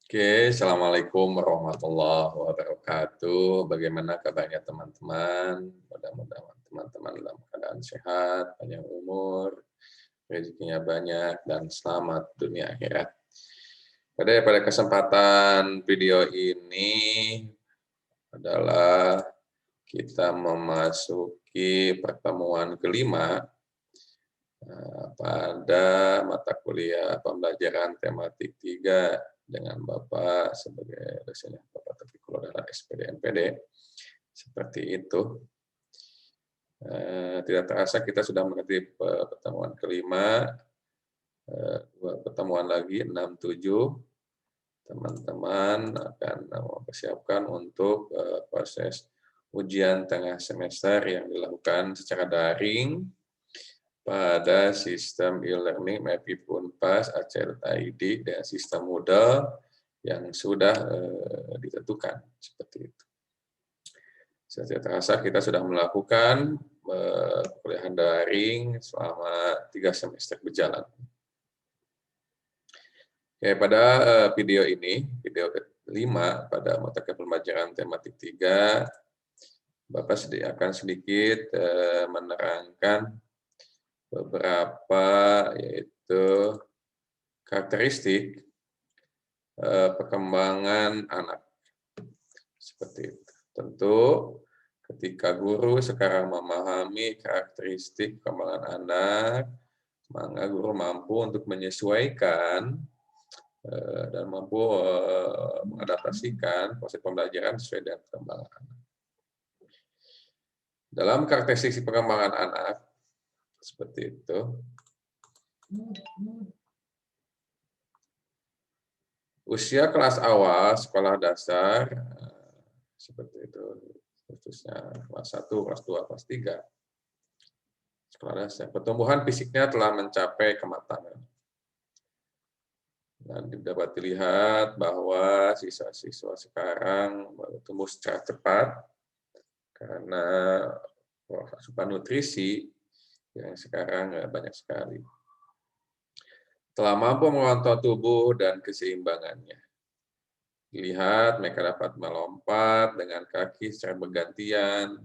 Oke, Assalamualaikum warahmatullahi wabarakatuh. Bagaimana kabarnya teman-teman? Mudah-mudahan teman-teman dalam keadaan sehat, panjang umur, rezekinya banyak, dan selamat dunia akhirat. Pada kesempatan video ini adalah kita memasuki pertemuan kelima pada mata kuliah pembelajaran tematik 3 dengan Bapak sebagai dosennya Bapak Taufikul Hidayat SPD MPD. Seperti itu. Tidak terasa kita sudah mengerti pertemuan kelima, 2 pertemuan lagi 6-7. Teman-teman akan mempersiapkan untuk proses ujian tengah semester yang dilakukan secara daring pada sistem e-learning MAPI Unpas Aceh.id dengan sistem Moodle yang sudah ditentukan seperti itu. Setelah terasa kita sudah melakukan kuliah daring selama 3 semester berjalan. Oke, pada video ini, video ke-5 pada mata kuliah pembelajaran tematik 3, Bapak akan sedikit menerangkan beberapa yaitu karakteristik perkembangan anak. Seperti itu. Tentu ketika guru sekarang memahami karakteristik perkembangan anak, maka guru mampu untuk menyesuaikan dan mampu mengadaptasikan proses pembelajaran sesuai dengan perkembangan anak. Dalam karakteristik perkembangan anak, seperti itu. Usia kelas awal sekolah dasar, seperti itu, khususnya kelas 1, kelas 2, kelas 3. Sekolah dasar. Pertumbuhan fisiknya telah mencapai kematangan. Dan dapat dilihat bahwa siswa-siswa sekarang bertumbuh secara cepat karena asupan nutrisi yang sekarang banyak sekali. Telah mampu mengontrol tubuh dan keseimbangannya. Dilihat mereka dapat melompat dengan kaki secara bergantian,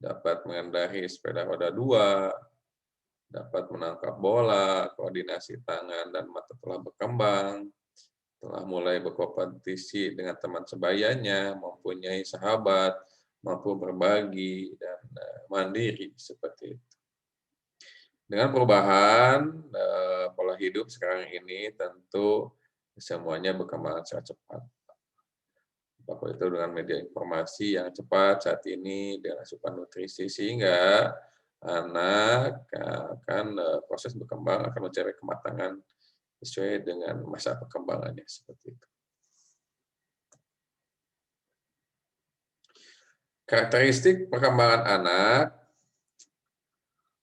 dapat mengendarai sepeda roda 2, dapat menangkap bola, koordinasi tangan dan mata telah berkembang, telah mulai berkompetisi dengan teman sebayanya, mempunyai sahabat, mampu berbagi, dan mandiri, seperti itu. Dengan perubahan pola hidup sekarang ini, tentu semuanya berkembang secara cepat. Apapun itu dengan media informasi yang cepat saat ini, dengan asupan nutrisi, sehingga anak akan proses berkembang, akan mencapai kematangan sesuai dengan masa perkembangannya, seperti itu. Karakteristik perkembangan anak,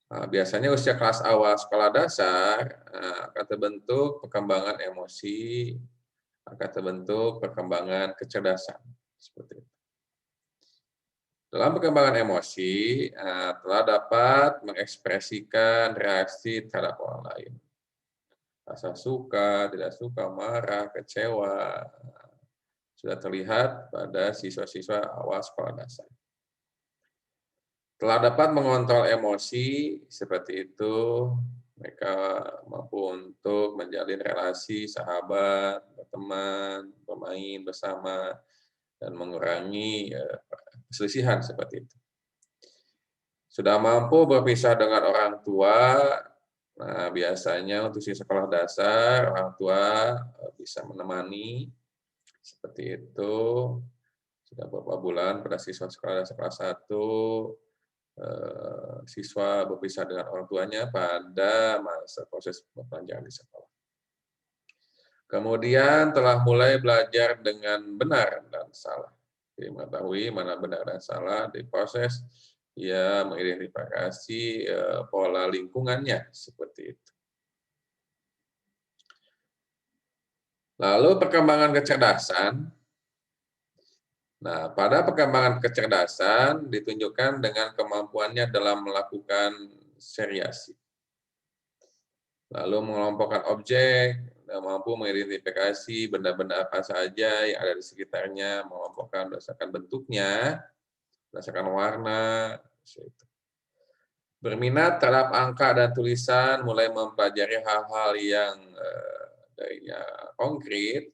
biasanya usia kelas awal sekolah dasar akan terbentuk perkembangan emosi, akan terbentuk perkembangan kecerdasan, seperti itu. Dalam perkembangan emosi, telah dapat mengekspresikan reaksi terhadap orang lain. Rasa suka, tidak suka, marah, kecewa, sudah terlihat pada siswa-siswa awal sekolah dasar. Telah dapat mengontrol emosi, seperti itu, mereka mampu untuk menjalin relasi sahabat, berteman, bermain bersama, dan mengurangi perselisihan, seperti itu. Sudah mampu berpisah dengan orang tua. Nah, biasanya untuk siswa sekolah dasar, orang tua bisa menemani, seperti itu. Sudah beberapa bulan pada siswa sekolah dasar kelas 1, siswa berpisah dengan orang tuanya pada masa proses perpanjangan di sekolah. Kemudian telah mulai belajar dengan benar dan salah. Jadi mengetahui mana benar dan salah di proses ia mengidentifikasi pola lingkungannya, seperti itu. Lalu perkembangan kecerdasan. Nah, pada perkembangan kecerdasan ditunjukkan dengan kemampuannya dalam melakukan seriasi. Lalu mengelompokkan objek, mampu mengidentifikasi benda-benda apa saja yang ada di sekitarnya, mengelompokkan berdasarkan bentuknya, berdasarkan warna, berminat terhadap angka dan tulisan, mulai mempelajari hal-hal yang darinya konkret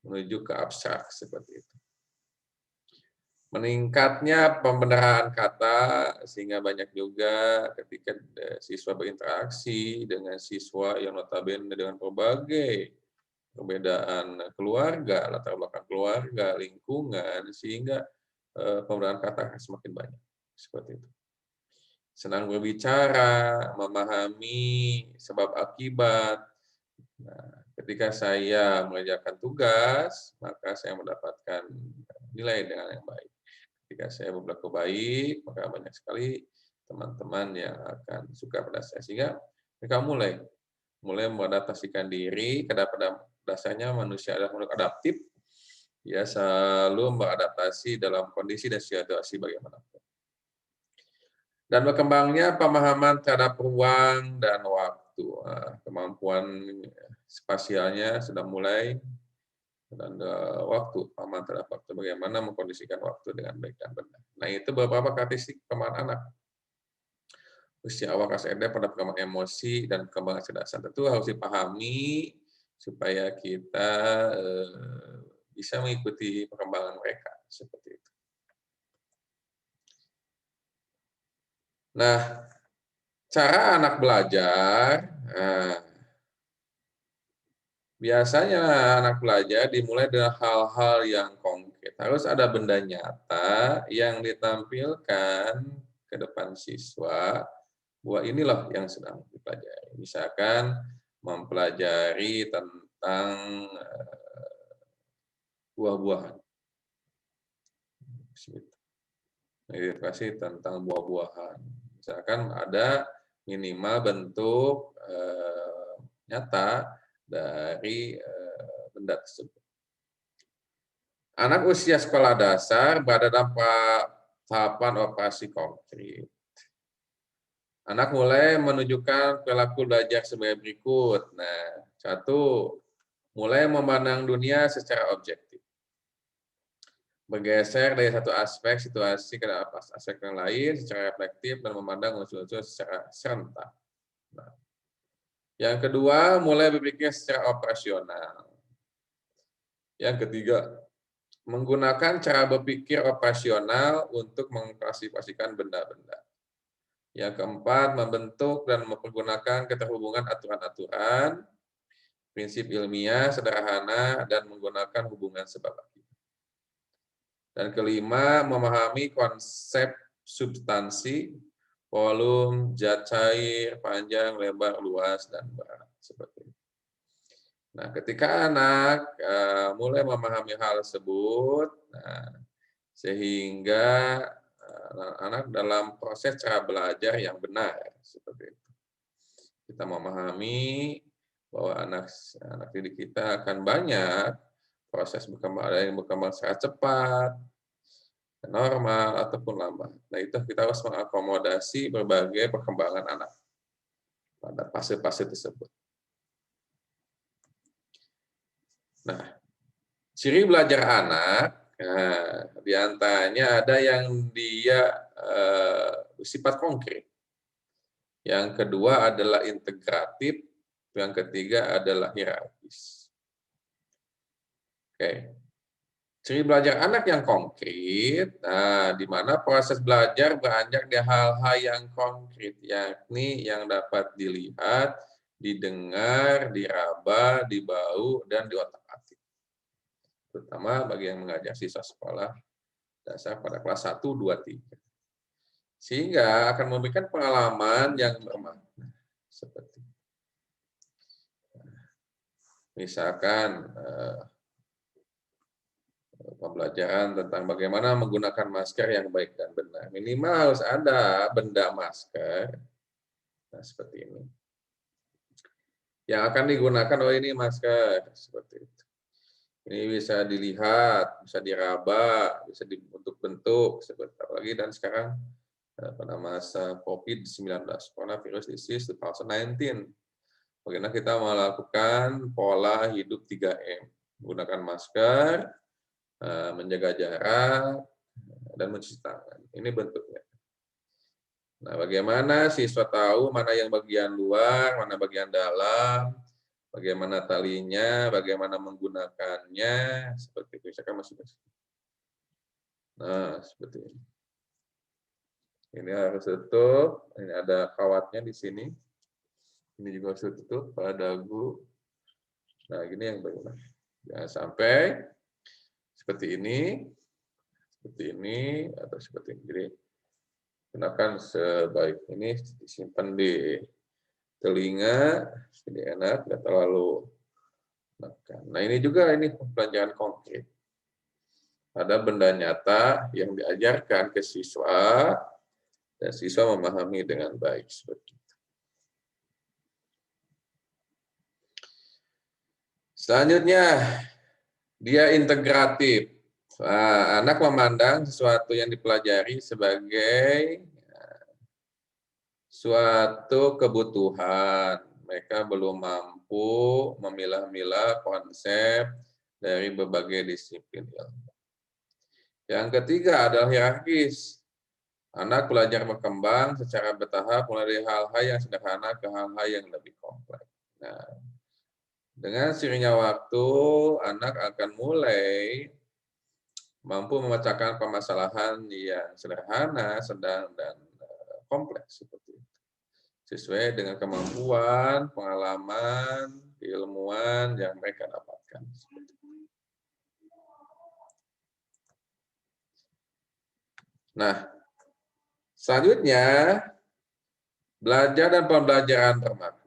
menuju ke abstrak seperti itu. Meningkatnya pembenaran kata sehingga banyak juga ketika siswa berinteraksi dengan siswa yang notabene dengan berbagai perbedaan keluarga, latar belakang keluarga, lingkungan, sehingga pembenaran kata semakin banyak seperti itu. Senang berbicara, memahami sebab akibat. Nah, ketika saya mengerjakan tugas, maka saya mendapatkan nilai dengan yang baik. Ketika saya berlaku baik, maka banyak sekali teman-teman yang akan suka pada saya. Sehingga mereka mulai mengadaptasikan diri, karena pada dasarnya manusia adalah makhluk adaptif, ya selalu beradaptasi dalam kondisi dan situasi bagaimanapun. Dan berkembangnya pemahaman terhadap ruang dan waktu. Kemampuan spasialnya sudah mulai, dan waktu, pemahaman terhadap waktu, bagaimana mengkondisikan waktu dengan baik dan benar. Nah, itu beberapa karakteristik perkembangan anak. Usia awal kelas SD pada perkembangan emosi dan perkembangan kecerdasan tentu harus dipahami supaya kita bisa mengikuti perkembangan mereka seperti itu. Nah, cara anak belajar, biasanya anak belajar dimulai dengan hal-hal yang konkret. Harus ada benda nyata yang ditampilkan ke depan siswa, bahwa inilah yang sedang dipelajari. Misalkan mempelajari tentang buah-buahan. Edukasi tentang buah-buahan. Misalkan ada minimal bentuk nyata dari benda tersebut. Anak usia sekolah dasar berada dalam tahapan operasi konkret. Anak mulai menunjukkan perilaku belajar sebagai berikut. Nah, 1, mulai memandang dunia secara objektif. Bergeser dari satu aspek situasi ke aspek yang lain secara reflektif dan memandang unsur-unsur secara serentak. Nah, yang kedua, mulai berpikir secara operasional. Yang ketiga, menggunakan cara berpikir operasional untuk mengklasifikasikan benda-benda. Yang keempat, membentuk dan mempergunakan keterhubungan aturan-aturan, prinsip ilmiah sederhana, dan menggunakan hubungan sebab akibat. Dan kelima, memahami konsep substansi, volume, zat cair, panjang, lebar, luas, dan berat. Seperti itu. Nah, ketika anak mulai memahami hal tersebut, sehingga anak dalam proses cara belajar yang benar, seperti itu. Kita memahami bahwa anak didik kita akan banyak proses berkembang, ada yang berkembang secara cepat, normal, ataupun lambat. Nah, itu kita harus mengakomodasi berbagai perkembangan anak pada fase-fase tersebut. Nah, ciri belajar anak, di antaranya ada yang dia bersifat konkret. Yang kedua adalah integratif, yang ketiga adalah hierarkis. Oke. Ciri belajar anak yang konkret, di mana proses belajar beranjak dari hal-hal yang konkret, yakni yang dapat dilihat, didengar, diraba, dibau, dan diotak-atik. Terutama bagi yang mengajar siswa sekolah dasar pada kelas 1, 2, 3. Sehingga akan memberikan pengalaman yang bermakna. Seperti misalkan pembelajaran tentang bagaimana menggunakan masker yang baik dan benar. Minimal harus ada benda masker. Nah, seperti ini. Yang akan digunakan, oh ini masker, seperti itu. Ini bisa dilihat, bisa diraba, bisa dibentuk-bentuk, seperti apalagi dan sekarang pada masa COVID-19, Coronavirus Disease 2019. Bagaimana kita melakukan pola hidup 3M, menggunakan masker, menjaga jarak, dan mencuci tangan. Ini bentuknya. Nah, bagaimana siswa tahu mana yang bagian luar, mana bagian dalam, bagaimana talinya, bagaimana menggunakannya, seperti itu. Misalkan masing-masing. Nah, seperti ini. Ini harus tutup. Ini ada kawatnya di sini. Ini juga harus tutup pada dagu. Nah, ini yang bagaimana. Jangan sampai seperti ini, atau seperti ini. Jadi, gunakan sebaik ini, disimpan di telinga, jadi enak, tidak terlalu menekan. Nah, ini juga ini pembelajaran konkret. Ada benda nyata yang diajarkan ke siswa, dan siswa memahami dengan baik. Seperti itu. Selanjutnya, dia integratif. Nah, anak memandang sesuatu yang dipelajari sebagai suatu kebutuhan. Mereka belum mampu memilah-milah konsep dari berbagai disiplin ilmu. Yang ketiga adalah hierarkis. Anak belajar berkembang secara bertahap mulai dari hal-hal yang sederhana ke hal-hal yang lebih kompleks. Nah, dengan seiringnya waktu, anak akan mulai mampu memecahkan permasalahan yang sederhana, sedang, dan kompleks seperti itu. Sesuai dengan kemampuan, pengalaman, keilmuan yang mereka dapatkan. Nah, selanjutnya, belajar dan pembelajaran bermakna.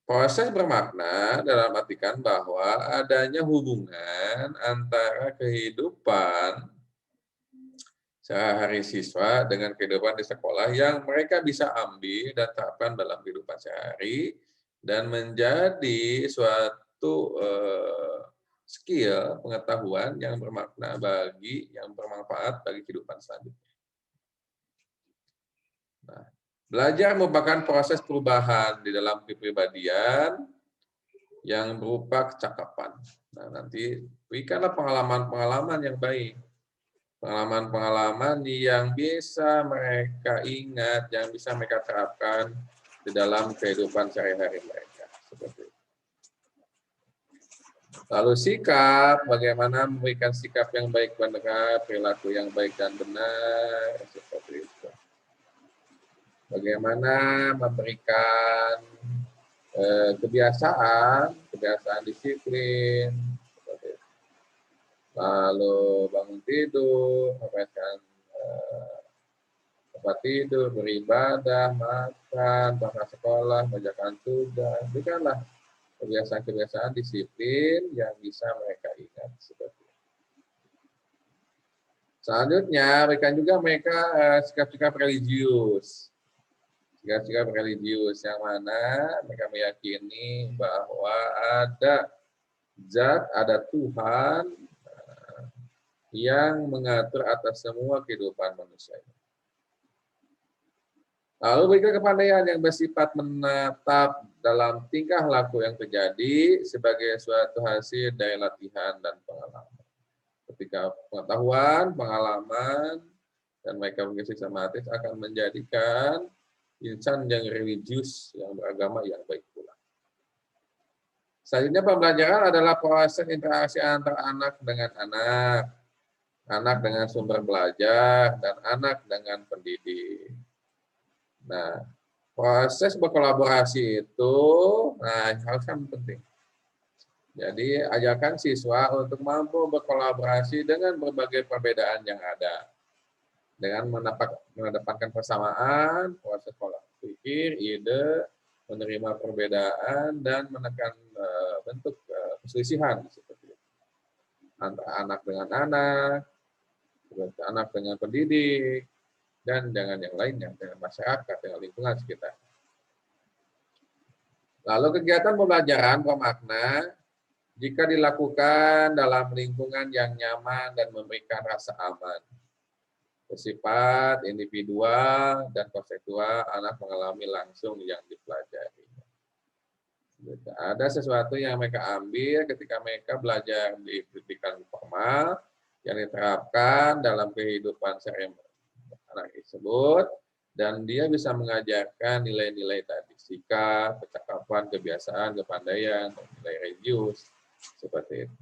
Proses bermakna dalam artikan bahwa adanya hubungan antara kehidupan sehari-hari siswa dengan kehidupan di sekolah yang mereka bisa ambil dan terapkan dalam kehidupan sehari dan menjadi suatu skill pengetahuan yang bermakna yang bermanfaat bagi kehidupan selanjutnya. Nah, belajar merupakan proses perubahan di dalam kepribadian yang berupa kecakapan. Nah, nanti berikanlah pengalaman-pengalaman yang baik. Pengalaman-pengalaman yang bisa mereka ingat, yang bisa mereka terapkan di dalam kehidupan sehari-hari mereka. Seperti itu. Lalu sikap, bagaimana memberikan sikap yang baik dan benar, perilaku yang baik dan benar, seperti itu. Bagaimana memberikan kebiasaan disiplin, lalu bangun tidur, memberikan tempat tidur, beribadah, makan, berangkat sekolah, mengerjakan tugas, berikanlah kebiasaan-kebiasaan disiplin yang bisa mereka ingat seperti itu. Selanjutnya, berikan juga mereka sikap-sikap religius. Sikap-sikap religius yang mana mereka meyakini bahwa ada zat, ada Tuhan yang mengatur atas semua kehidupan manusia. Lalu berikan kepandaian yang bersifat menetap dalam tingkah laku yang terjadi sebagai suatu hasil dari latihan dan pengalaman. Ketika pengetahuan, pengalaman, dan mereka mengisi sistematis akan menjadikan insan yang religius, yang beragama yang baik pula. Selanjutnya pembelajaran adalah proses interaksi antara anak dengan anak dengan sumber belajar, dan anak dengan pendidik. Nah, proses berkolaborasi itu, harus kan penting. Jadi, ajarkan siswa untuk mampu berkolaborasi dengan berbagai perbedaan yang ada. Dengan mengedepankan persamaan, proses pola pikir, ide, menerima perbedaan, dan menekan bentuk perselisihan seperti itu. Antara anak dengan anak dengan pendidik, dan dengan yang lainnya, dengan masyarakat, dengan lingkungan sekitar. Lalu kegiatan pembelajaran bermakna jika dilakukan dalam lingkungan yang nyaman dan memberikan rasa aman. bersifat individual dan konseptual, anak mengalami langsung yang dipelajari. Ada sesuatu yang mereka ambil ketika mereka belajar di pendidikan formal yang diterapkan dalam kehidupan sehari-hari anak tersebut, dan dia bisa mengajarkan nilai-nilai tadi, sikap, percakapan, kebiasaan, kepandaian, nilai religius, seperti itu.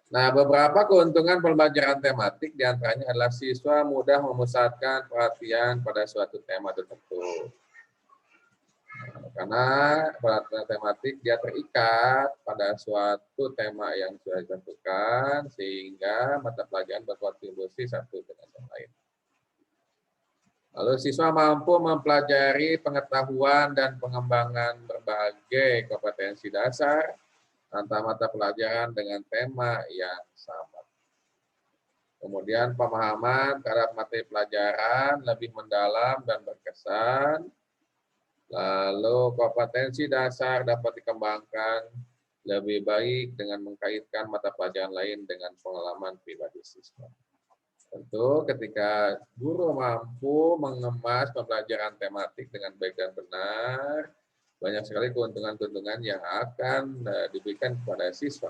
Nah, beberapa keuntungan pembelajaran tematik diantaranya adalah siswa mudah memusatkan perhatian pada suatu tema tertentu. Karena perhatian tematik dia terikat pada suatu tema yang sudah ditentukan, sehingga mata pelajaran berkontribusi satu dengan yang lain. Lalu siswa mampu mempelajari pengetahuan dan pengembangan berbagai kompetensi dasar antara mata pelajaran dengan tema yang sama. Kemudian pemahaman terhadap materi pelajaran lebih mendalam dan berkesan. Lalu kompetensi dasar dapat dikembangkan lebih baik dengan mengkaitkan mata pelajaran lain dengan pengalaman pribadi siswa. Tentu ketika guru mampu mengemas pembelajaran tematik dengan baik dan benar, banyak sekali keuntungan-keuntungan yang akan diberikan kepada siswa.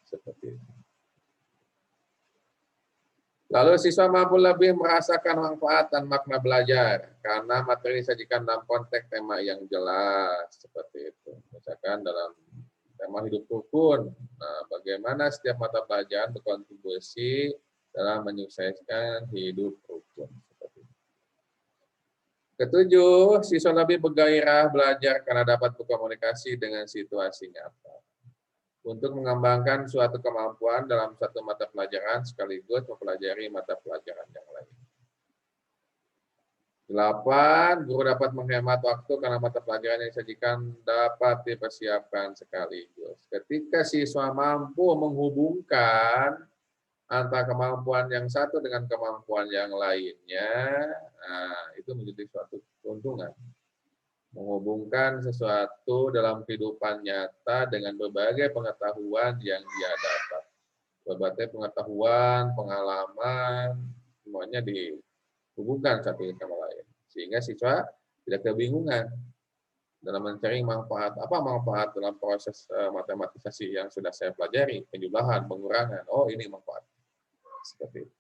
Seperti itu. Lalu siswa mampu lebih merasakan manfaat dan makna belajar karena materi disajikan dalam konteks tema yang jelas, seperti itu. Misalkan dalam tema hidup rukun, nah bagaimana setiap mata pelajaran berkontribusi dalam menyukseskan hidup rukun. Seperti itu. Ketujuh, siswa lebih bergairah belajar karena dapat berkomunikasi dengan situasi nyata. Untuk mengembangkan suatu kemampuan dalam satu mata pelajaran sekaligus mempelajari mata pelajaran yang lain. 8. Guru dapat menghemat waktu karena mata pelajaran yang disajikan dapat dipersiapkan sekaligus. Ketika siswa mampu menghubungkan antara kemampuan yang satu dengan kemampuan yang lainnya, nah, itu menjadi suatu keuntungan. Menghubungkan sesuatu dalam kehidupan nyata dengan berbagai pengetahuan yang dia dapat. Berbagai pengetahuan, pengalaman, semuanya dihubungkan satu sama lain. Sehingga siswa tidak kebingungan dalam mencari manfaat. Apa manfaat dalam proses matematisasi yang sudah saya pelajari? Penjumlahan, pengurangan. Oh, ini manfaat. Seperti itu.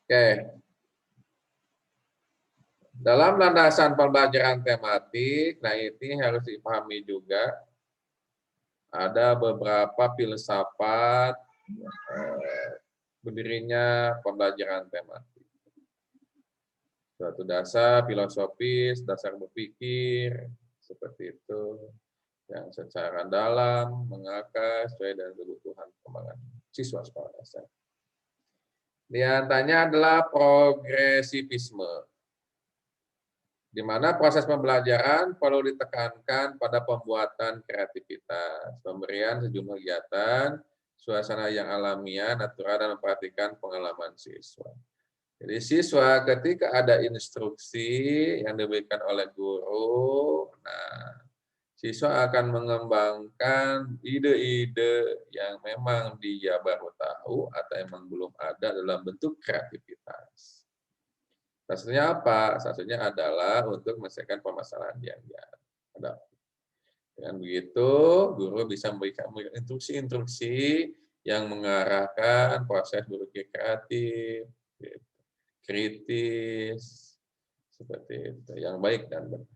Oke. Dalam landasan pembelajaran tematik, nah ini harus dipahami juga, ada beberapa filsafat berdirinya pembelajaran tematik. Suatu dasar filosofis, dasar berpikir, seperti itu, yang secara dalam, mengakar, sesuai dengan kebutuhan perkembangan siswa sekolah dasar. Di antaranya adalah progresivisme, di mana proses pembelajaran perlu ditekankan pada pembuatan kreativitas, pemberian sejumlah kegiatan, suasana yang alamiah, natural, dan memperhatikan pengalaman siswa. Jadi siswa ketika ada instruksi yang diberikan oleh guru, nah siswa akan mengembangkan ide-ide yang memang dia baru tahu atau memang belum ada dalam bentuk kreativitas. Satunya apa? Satunya adalah untuk menyelesaikan permasalahan yang dia hadapi. Dengan begitu, guru bisa memberikan instruksi-instruksi yang mengarahkan proses berpikir kreatif, kritis, seperti itu, yang baik dan benar.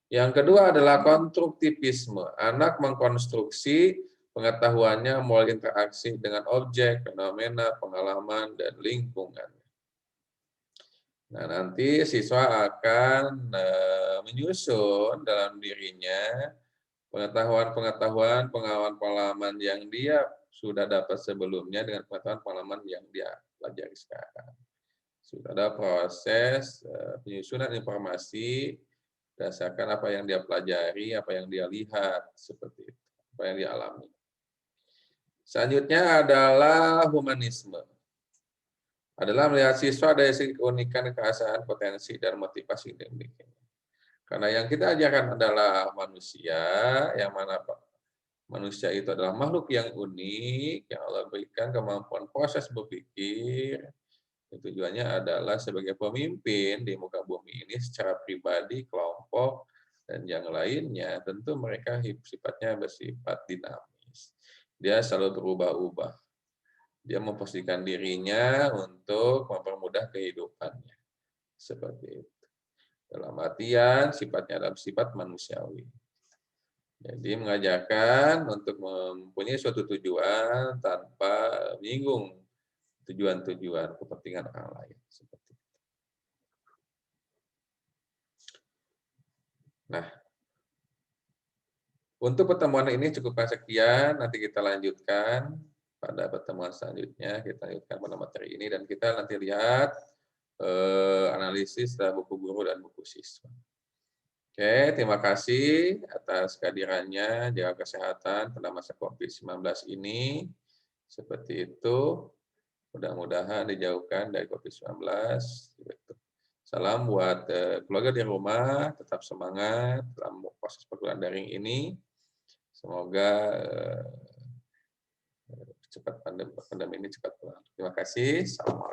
Yang kedua adalah konstruktivisme. Anak mengkonstruksi pengetahuannya melalui interaksi dengan objek, fenomena, pengalaman, dan lingkungan. Nah, nanti siswa akan menyusun dalam dirinya pengetahuan-pengetahuan, pengalaman-pengalaman yang dia sudah dapat sebelumnya dengan pengetahuan-pengalaman yang dia pelajari sekarang. Sudah ada proses penyusunan informasi berdasarkan apa yang dia pelajari, apa yang dia lihat, seperti itu, apa yang dia alami. Selanjutnya adalah humanisme. Adalah melihat siswa dari segi keunikan, keasaan, potensi, dan motivasi yang dimiliki. Karena yang kita ajarkan adalah manusia, yang mana manusia itu adalah makhluk yang unik, yang Allah berikan kemampuan proses berpikir. Tujuannya adalah sebagai pemimpin di muka bumi ini secara pribadi, kelompok, dan yang lainnya, tentu mereka sifatnya bersifat dinamis. Dia selalu berubah-ubah. Dia memposisikan dirinya untuk mempermudah kehidupannya. Seperti itu. Dalam artian, sifatnya adalah sifat manusiawi. Jadi mengajarkan untuk mempunyai suatu tujuan tanpa menyinggung tujuan-tujuan kepentingan orang lain. Seperti itu. Nah, untuk pertemuan ini cukupkan sekian, nanti kita lanjutkan pada pertemuan selanjutnya, kita lanjutkan pada materi ini, dan kita nanti lihat analisis dari buku guru dan buku siswa. Oke, terima kasih atas kehadirannya, jaga kesehatan pada masa COVID-19 ini. Seperti itu, mudah-mudahan dijauhkan dari COVID-19. Salam buat keluarga di rumah, tetap semangat dalam proses perkuliahan daring ini. Semoga cepat pandemi ini cepat pulang. Terima kasih. Salam.